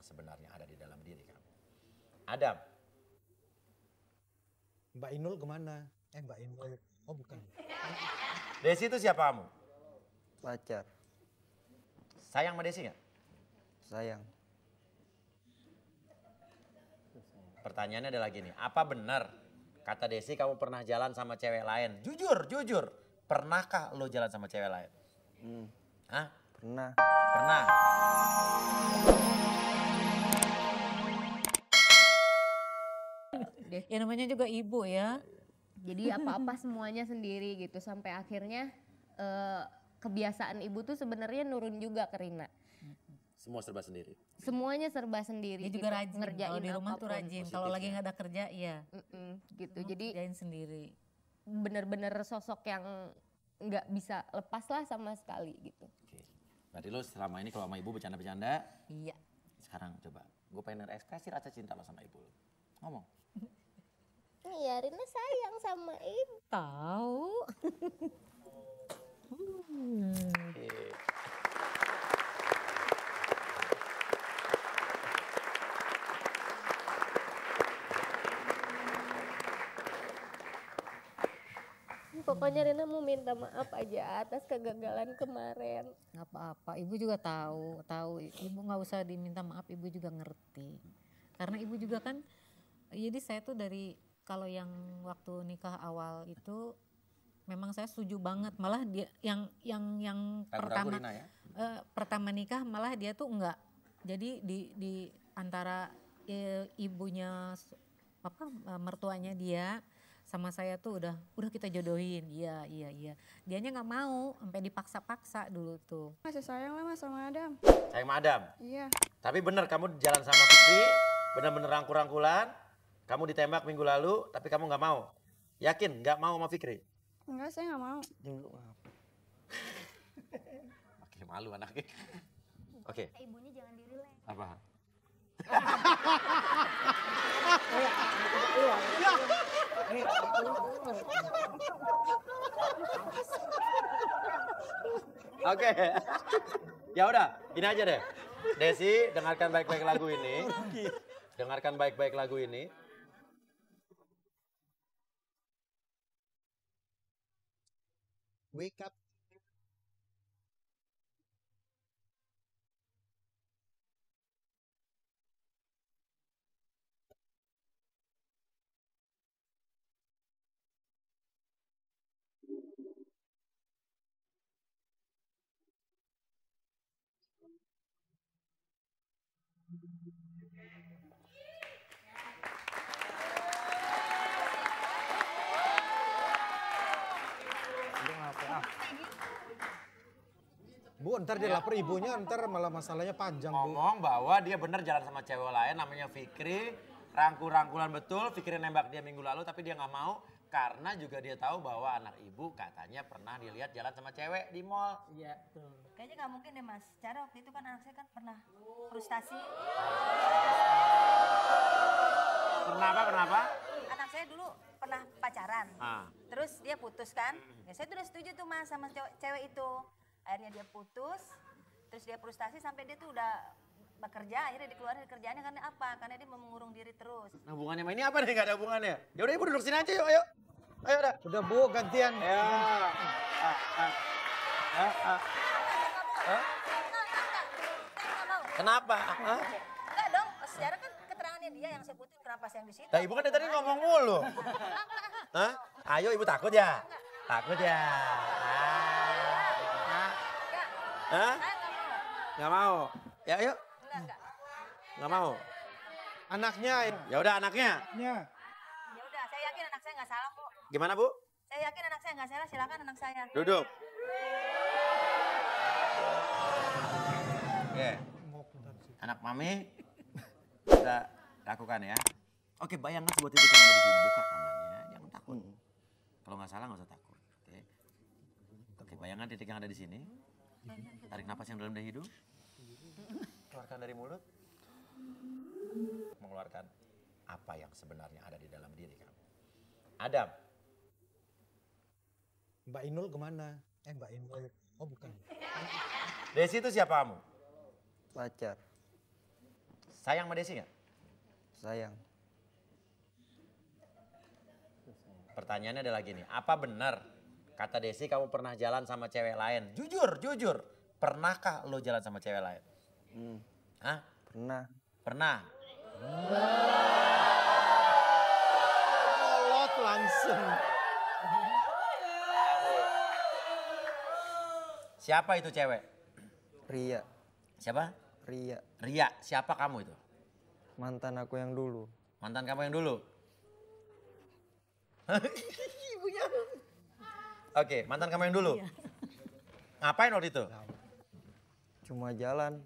yang sebenarnya ada di dalam diri kamu. Adam. Mbak Inul kemana? Mbak Inul. Oh bukan. Desi itu siapa kamu? Pacar. Sayang sama Desi nggak? Sayang. Pertanyaannya adalah gini, apa benar kata Desi kamu pernah jalan sama cewek lain? Jujur, jujur. Pernahkah lo jalan sama cewek lain? Hah? Pernah. Pernah. Ya namanya juga ibu ya. Jadi apa-apa semuanya sendiri gitu sampai akhirnya kebiasaan ibu tuh sebenarnya nurun juga ke Rina. Semua serba sendiri. Semuanya serba sendiri. Dia juga gitu, rajin. ngerjain Kalau di rumah tuh apapun. rajin. Positif Kalau lagi ya. nggak ada kerja, iya. Gitu. Semua Jadi kerjain sendiri. bener-bener sosok yang nggak bisa lepas lah sama sekali gitu. Oke. Berarti lo selama ini kalau sama ibu bercanda-bercanda, Iya. sekarang coba. Gue pengen ekspresi rasa cinta lo sama ibu lo. Ngomong. Iya, Rina sayang sama ibu. Tahu. Pokoknya Rina mau minta maaf aja atas kegagalan kemarin. Nggak apa-apa, ibu juga tahu. Ibu nggak usah diminta maaf, ibu juga ngerti. Karena ibu juga kan, jadi saya tuh dari kalau yang waktu nikah awal itu memang saya setuju banget. Malah dia yang Ragu-ragu pertama Rina ya? pertama nikah malah dia tuh enggak. Jadi di antara ibunya mertuanya dia sama saya tuh udah kita jodohin. Iya. Dianya nggak mau, sampai dipaksa-paksa dulu tuh. Masih sayang lah mas sama Adam. Sayang sama Adam. Iya. Tapi bener kamu jalan sama Fikri, bener-bener rangkul-rangkulan, kamu ditembak minggu lalu, tapi kamu nggak mau. Yakin nggak mau sama Fikri? Enggak, saya nggak mau. Makin malu anaknya. Oke. Ibunya jangan dirileks. Apa? Oke. Ya udah, gini aja deh. Desi, dengarkan baik-baik lagu ini. Dengarkan baik-baik lagu ini. Wake up. Bu, ntar dia lapor ibunya, ntar malah masalahnya panjang, Bu. Ngomong bahwa dia bener jalan sama cewek lain namanya Fikri. Rangkul-rangkulan betul, Fikri nembak dia minggu lalu tapi dia nggak mau. Karena juga dia tahu bahwa anak ibu katanya pernah dilihat jalan sama cewek di mall. Iya, tuh. Kayaknya nggak mungkin deh mas. Cara waktu itu kan anak saya kan pernah frustasi. Kenapa? Anak saya dulu pernah pacaran. Terus dia putus kan. Ya saya tuh udah setuju tuh mas sama cewek itu. Akhirnya dia putus. Terus dia frustasi sampai dia tuh udah bekerja. Akhirnya dikeluarin dari kerjaannya karena apa? Karena dia mau mengurung diri terus. Nah hubungannya sama ini apa nih? Gak ada hubungannya. Ya udah ibu duduk sini aja yuk, ayo. Ayo udah. Udah Bu, gantian. Ya. Kenapa? Enggak dong, secara kan keterangannya dia yang sebutin kenapa saya yang di situ. Nah ibu kan dari tadi ngomong mulu. Hah? Ayo ibu takut ya? Takut ya? Hah? Saya nggak mau. Nggak mau? Ya ayo. Enggak. Nggak mau? Anaknya. Ya udah anaknya. Ya. Ya udah, saya yakin anak saya nggak salah kok. Gimana bu? Saya yakin anak saya nggak salah, silakan anak saya. Duduk. Oke. Anak mami kita lakukan ya. Oke, bayangkan sebuah titik yang ada di sini. Buka tangannya, jangan takut. Kalau nggak salah nggak usah takut. Oke, bayangkan titik yang ada di sini. Tarik napas yang dalam dari hidung. Keluarkan dari mulut. Mengeluarkan apa yang sebenarnya ada di dalam diri kamu. Adam. Mbak Inul kemana? Mbak Inul. Oh bukan. Desi itu siapa kamu? Pacar. Sayang sama Desi nggak? Sayang. Pertanyaannya adalah gini, apa benar kata Desi kamu pernah jalan sama cewek lain? Jujur, jujur. Pernahkah lo jalan sama cewek lain? Hah? Pernah. Pernah? Kolot langsung. Siapa itu cewek? Ria. Siapa? Ria. Ria. Siapa kamu itu? Mantan aku yang dulu. Mantan kamu yang dulu? Ibunya. Oke, mantan kamu yang dulu? Ngapain waktu itu? Cuma jalan.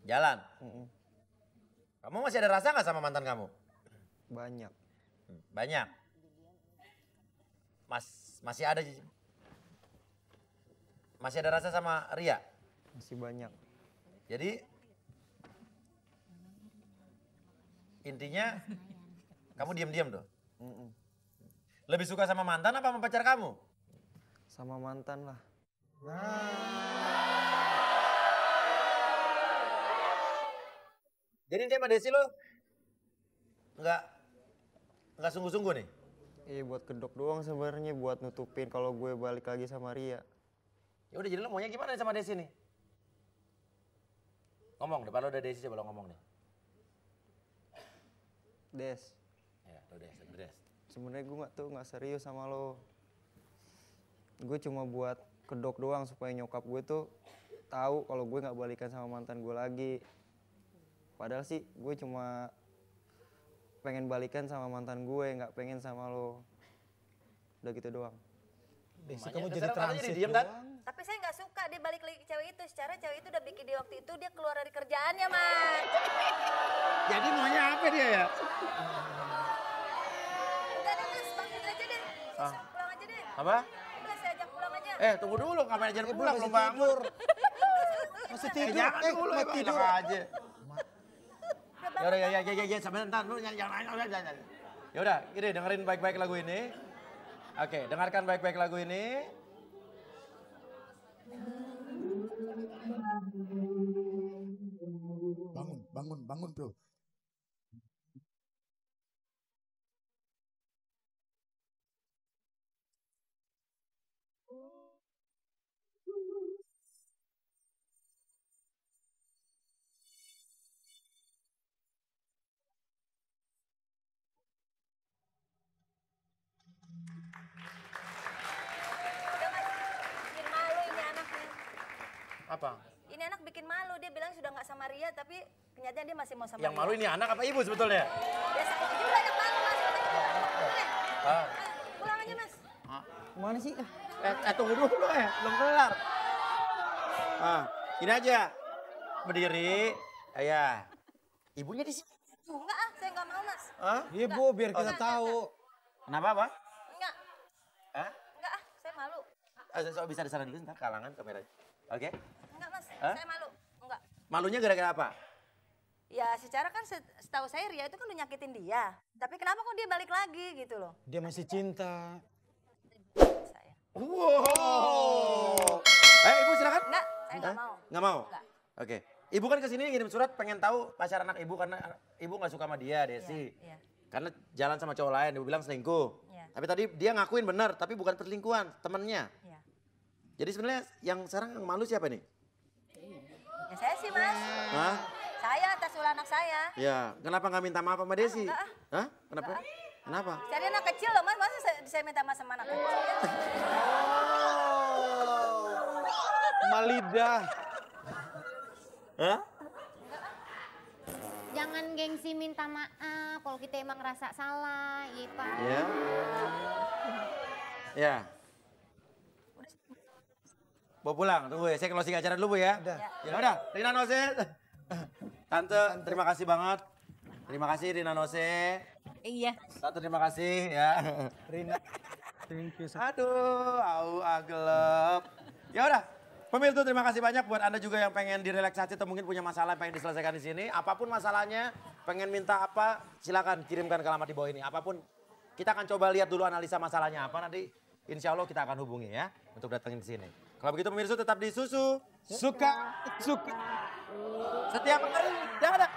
Jalan? Kamu masih ada rasa nggak sama mantan kamu? Banyak. Banyak. Masih ada rasa sama Ria? Masih banyak. Jadi intinya kamu diam-diam tuh? Lebih suka sama mantan apa sama pacar kamu? Sama mantan lah. Jadi dia sama Desi lo nggak sungguh-sungguh nih? Buat kedok doang sebenarnya, buat nutupin kalau gue balik lagi sama Ria. Ya udah, jadi lo maunya gimana nih sama Desi nih? Ngomong, depan lo ada Desi, coba lo ngomong nih. Des, Ya, lo Des. sebenarnya gue nggak serius sama lo. Gue cuma buat kedok doang supaya nyokap gue tuh tahu kalau gue nggak balikan sama mantan gue lagi. Padahal sih gue cuma pengen balikan sama mantan gue, nggak pengen sama lo. Udah gitu doang. Desi Makanya kamu jadi keserang aja transit diem kan? doang. Tapi saya nggak suka dia balik lagi ke cewek itu. Secara cewek itu udah bikin dia waktu itu dia keluar dari kerjaannya, Mas. Jadi maunya apa dia ya? Udah deh, Mas, panggil aja deh. Pulang aja deh. Apa? Udah saya ajak pulang aja. Tunggu dulu, ngapain aja pulang Masih belum bangun? tidur. Masih tidur. Jangan dulu, mau emang tidur. enak aja. Ya udah, ya, sebentar dulu, jangan. Ya udah, ini dengerin baik-baik lagu ini. Oke, dengarkan baik-baik lagu ini. Bangun bro. Udah, Mas. Bikin malu ini anaknya. Apa? Ini anak bikin malu. Dia bilang sudah nggak sama Ria, tapi kenyataan dia masih mau sama Yang Ria. malu ini anak apa ibu sebetulnya? Biasa aja juga ajak malu, Mas. Ah. Pulang aja, Mas. Mana sih? Tunggu dulu belum kelar. Gini aja. Berdiri. Ya. Ibunya di sini. Enggak saya nggak mau, Mas. Iya Bu, biar kita tahu. Kenapa, Pak? Enggak, Hah? enggak saya malu. Bisa di sana dulu ntar kalangan kameranya. Oke. Enggak, Mas. Hah? Saya malu. Enggak. Malunya gara-gara apa? Ya secara kan setahu saya Ria itu kan udah nyakitin dia. Tapi kenapa kok dia balik lagi gitu loh? Dia masih cinta. Saya. Wow. Ibu silakan. Enggak, saya nggak mau. Nggak mau? Enggak. Oke. Ibu kan kesini ngirim surat pengen tahu pacar anak ibu karena ibu nggak suka sama dia, Desi. Iya. Karena jalan sama cowok lain, ibu bilang selingkuh. Iya. Tapi tadi dia ngakuin benar, tapi bukan perselingkuhan, temennya. Iya. Jadi sebenarnya yang sekarang yang malu siapa nih? Ya saya sih, Mas. Hah? Saya atas ulah anak saya. Ya, kenapa nggak minta maaf sama Desi? enggak. Hah? Kenapa? Enggak. Kenapa? Saya anak kecil loh, Mas. Masa saya minta maaf sama anak kecil? Malidah. Hah? Jangan gengsi minta maaf kalau kita emang ngerasa salah, ya Pak. Ya. Ya. Bawa pulang, tunggu ya. Saya closing acara dulu Bu ya. Udah. Ya udah, Rina Nose. Tante, terima kasih banget. Terima kasih Rina Nose. Iya. Tante terima kasih ya. Rina. Thank you. Aduh, agelep. Ya udah, pemirsa terima kasih banyak buat Anda juga yang pengen direlaksasi atau mungkin punya masalah yang pengen diselesaikan di sini. Apapun masalahnya, pengen minta apa, silakan kirimkan ke alamat di bawah ini. Apapun, kita akan coba lihat dulu analisa masalahnya apa. Nanti insya Allah kita akan hubungi ya untuk datangin ke sini. Kalau begitu pemirsa tetap di Susu. Suka. Setiap hari. Dadah.